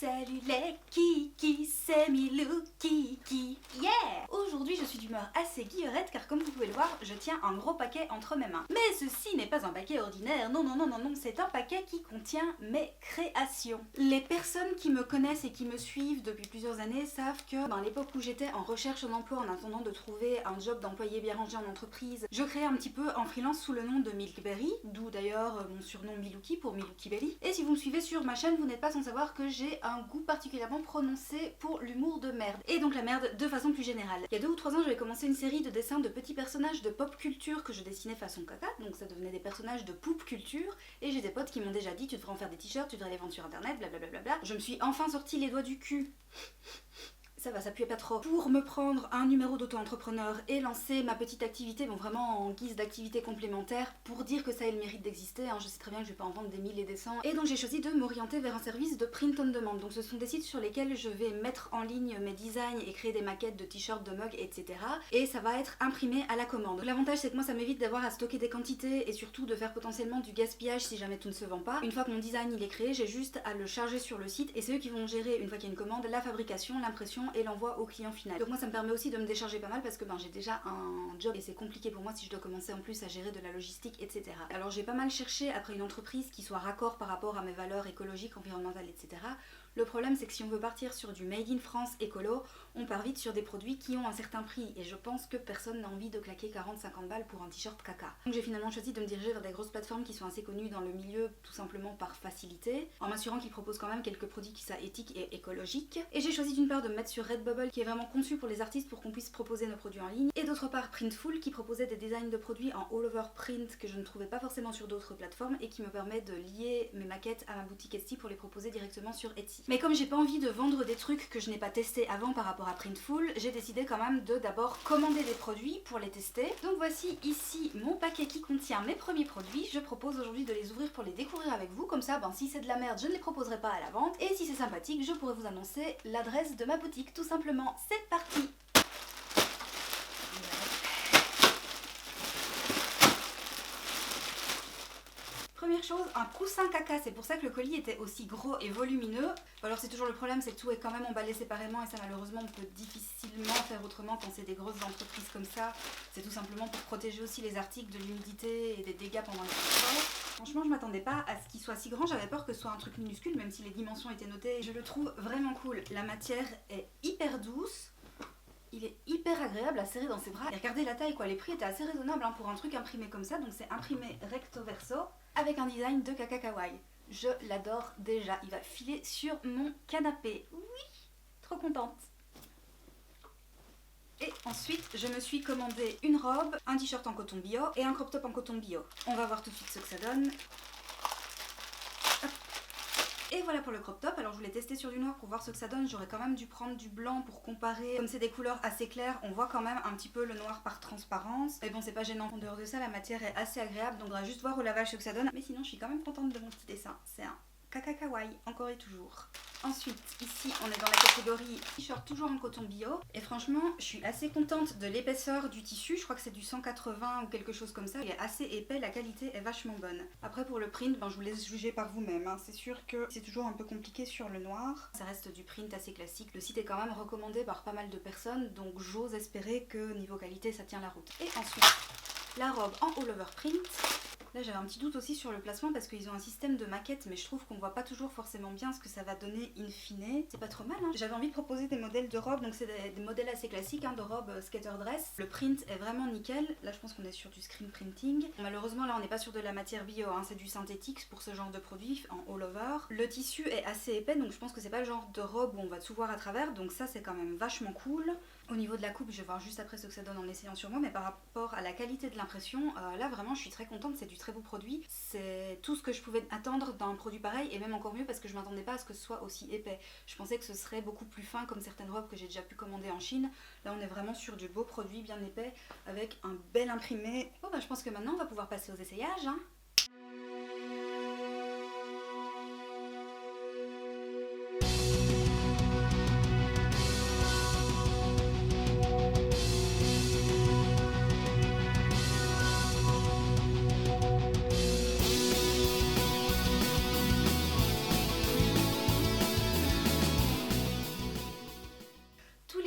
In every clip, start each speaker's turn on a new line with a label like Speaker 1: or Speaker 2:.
Speaker 1: Salut les kiki, c'est Milou Kiki. Yeah! Aujourd'hui je suis d'humeur assez guillerette car comme vous pouvez le voir, je tiens un gros paquet entre mes mains. Mais ceci n'est pas un paquet ordinaire, non, c'est un paquet qui contient mes créations. Les personnes qui me connaissent et qui me suivent depuis plusieurs années savent que à l'époque où j'étais en recherche d'emploi en attendant de trouver un job d'employé bien rangé en entreprise, je créais un petit peu en freelance sous le nom de Milkberry, d'où d'ailleurs mon surnom Milouki pour Milouki Berry. Et si vous me suivez sur ma chaîne, vous n'êtes pas sans savoir que j'ai un goût particulièrement prononcé pour l'humour de merde. Et donc la merde de façon plus générale. Il y a 2 ou 3 ans, j'avais commencé une série de dessins de petits personnages de pop culture que je dessinais façon caca, donc ça devenait des personnages de poop culture, et j'ai des potes qui m'ont déjà dit tu devrais en faire des t-shirts, tu devrais les vendre sur internet, blablabla. Je me suis enfin sorti les doigts du cul. Ça va, ça puait pas trop. Pour me prendre un numéro d'auto-entrepreneur et lancer ma petite activité, bon vraiment en guise d'activité complémentaire, pour dire que ça ait le mérite d'exister, hein, je sais très bien que je vais pas en vendre des milliers et des cents. Et donc j'ai choisi de m'orienter vers un service de print on demand. Donc ce sont des sites sur lesquels je vais mettre en ligne mes designs et créer des maquettes de t-shirts, de mugs, etc. Et ça va être imprimé à la commande. L'avantage c'est que moi ça m'évite d'avoir à stocker des quantités et surtout de faire potentiellement du gaspillage si jamais tout ne se vend pas. Une fois que mon design il est créé, j'ai juste à le charger sur le site et c'est eux qui vont gérer, une fois qu'il y a une commande, la fabrication, l'impression et l'envoi au client final. Donc moi ça me permet aussi de me décharger pas mal parce que j'ai déjà un job et c'est compliqué pour moi si je dois commencer en plus à gérer de la logistique, etc. Alors j'ai pas mal cherché après une entreprise qui soit raccord par rapport à mes valeurs écologiques, environnementales, etc. Le problème c'est que si on veut partir sur du made in France écolo, on part vite sur des produits qui ont un certain prix et je pense que personne n'a envie de claquer 40-50 balles pour un t-shirt caca. Donc j'ai finalement choisi de me diriger vers des grosses plateformes qui sont assez connues dans le milieu tout simplement par facilité, en m'assurant qu'ils proposent quand même quelques produits qui soient éthiques et écologiques. Et j'ai choisi d'une part de me mettre sur Redbubble qui est vraiment conçu pour les artistes pour qu'on puisse proposer nos produits en ligne, et d'autre part Printful qui proposait des designs de produits en all over print que je ne trouvais pas forcément sur d'autres plateformes et qui me permet de lier mes maquettes à ma boutique Etsy pour les proposer directement sur Etsy. Mais comme j'ai pas envie de vendre des trucs que je n'ai pas testés avant par rapport à Printful, j'ai décidé quand même de d'abord commander des produits pour les tester. Donc voici ici mon paquet qui contient mes premiers produits. Je propose aujourd'hui de les ouvrir pour les découvrir avec vous, comme ça si c'est de la merde je ne les proposerai pas à la vente et si c'est sympathique je pourrai vous annoncer l'adresse de ma boutique tout simplement. C'est parti! Première chose, un coussin caca, c'est pour ça que le colis était aussi gros et volumineux. Alors c'est toujours le problème, c'est que tout est quand même emballé séparément et ça malheureusement on peut difficilement faire autrement quand c'est des grosses entreprises comme ça. C'est tout simplement pour protéger aussi les articles de l'humidité et des dégâts pendant les transports. Franchement je m'attendais pas à ce qu'il soit si grand, j'avais peur que ce soit un truc minuscule même si les dimensions étaient notées. Je le trouve vraiment cool, la matière est hyper douce. Il est hyper agréable à serrer dans ses bras. Et regardez la taille quoi, les prix étaient assez raisonnables pour un truc imprimé comme ça. Donc c'est imprimé recto verso avec un design de caca kawaii. Je l'adore déjà, il va filer sur mon canapé. Oui, trop contente. Et ensuite je me suis commandé une robe, un t-shirt en coton bio et un crop top en coton bio. On va voir tout de suite ce que ça donne. Et voilà pour le crop top. Alors je voulais tester sur du noir pour voir ce que ça donne, j'aurais quand même dû prendre du blanc pour comparer. Comme c'est des couleurs assez claires, on voit quand même un petit peu le noir par transparence. Mais bon c'est pas gênant, en dehors de ça la matière est assez agréable, donc on va juste voir au lavage ce que ça donne. Mais sinon je suis quand même contente de mon petit dessin, c'est un caca kawaii, encore et toujours. Ensuite, ici on est dans la catégorie t-shirt toujours en coton bio. Et franchement, je suis assez contente de l'épaisseur du tissu. Je crois que c'est du 180 ou quelque chose comme ça. Il est assez épais, la qualité est vachement bonne. Après pour le print, je vous laisse juger par vous-même. C'est sûr que c'est toujours un peu compliqué sur le noir. Ça reste du print assez classique. Le site est quand même recommandé par pas mal de personnes. Donc j'ose espérer que niveau qualité ça tient la route. Et ensuite, la robe en all over print. Là j'avais un petit doute aussi sur le placement parce qu'ils ont un système de maquette mais je trouve qu'on voit pas toujours forcément bien ce que ça va donner in fine. C'est pas trop mal hein. J'avais envie de proposer des modèles de robes, donc c'est des modèles assez classiques de robes skater dress. Le print est vraiment nickel. Là je pense qu'on est sur du screen printing. Bon, malheureusement là on n'est pas sur de la matière bio, c'est du synthétique pour ce genre de produit en all over. Le tissu est assez épais donc je pense que c'est pas le genre de robe où on va tout voir à travers, donc ça c'est quand même vachement cool. Au niveau de la coupe, je vais voir juste après ce que ça donne en essayant sur moi, mais par rapport à la qualité de l'impression, là vraiment je suis très contente, c'est du très beau produit. C'est tout ce que je pouvais attendre d'un produit pareil et même encore mieux parce que je m'attendais pas à ce que ce soit aussi épais. Je pensais que ce serait beaucoup plus fin comme certaines robes que j'ai déjà pu commander en Chine. Là on est vraiment sur du beau produit bien épais avec un bel imprimé. Bon je pense que maintenant on va pouvoir passer aux essayages hein.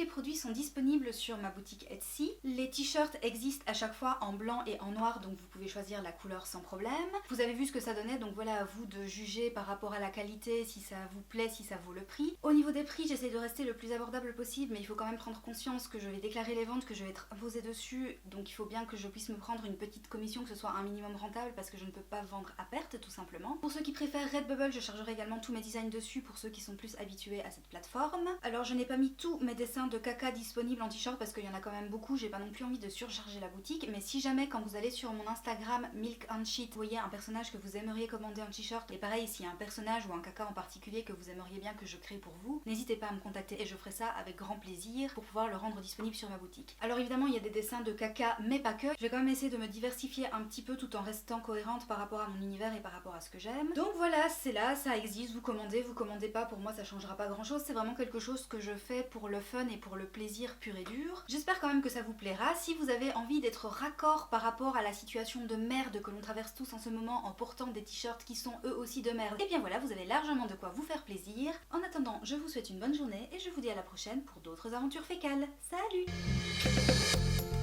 Speaker 1: les produits sont disponibles sur ma boutique Etsy. Les t-shirts existent à chaque fois en blanc et en noir, donc vous pouvez choisir la couleur sans problème. Vous avez vu ce que ça donnait, donc voilà, à vous de juger par rapport à la qualité, si ça vous plaît, si ça vaut le prix. Au niveau des prix, j'essaie de rester le plus abordable possible, mais il faut quand même prendre conscience que je vais déclarer les ventes, que je vais être imposée dessus, donc il faut bien que je puisse me prendre une petite commission, que ce soit un minimum rentable, parce que je ne peux pas vendre à perte tout simplement. Pour ceux qui préfèrent Redbubble, je chargerai également tous mes designs dessus pour ceux qui sont plus habitués à cette plateforme. Alors je n'ai pas mis tous mes dessins de caca disponibles en t-shirt parce qu'il y en a quand même beaucoup, j'ai pas non plus envie de surcharger la boutique, mais si jamais quand vous allez sur mon Instagram Milk and Shit, vous voyez un personnage que vous aimeriez commander un t-shirt, et pareil s'il y a un personnage ou un caca en particulier que vous aimeriez bien que je crée pour vous, n'hésitez pas à me contacter et je ferai ça avec grand plaisir pour pouvoir le rendre disponible sur ma boutique. Alors évidemment il y a des dessins de caca mais pas que, je vais quand même essayer de me diversifier un petit peu tout en restant cohérente par rapport à mon univers et par rapport à ce que j'aime. Donc voilà, c'est là, ça existe, vous commandez pas, pour moi ça changera pas grand chose, c'est vraiment quelque chose que je fais pour le fun et pour le plaisir pur et dur. J'espère quand même que ça vous plaira. Si vous avez envie d'être raccord par rapport à la situation de merde que l'on traverse tous en ce moment en portant des t-shirts qui sont eux aussi de merde, et bien voilà, vous avez largement de quoi vous faire plaisir. En attendant, je vous souhaite une bonne journée et je vous dis à la prochaine pour d'autres aventures fécales. Salut!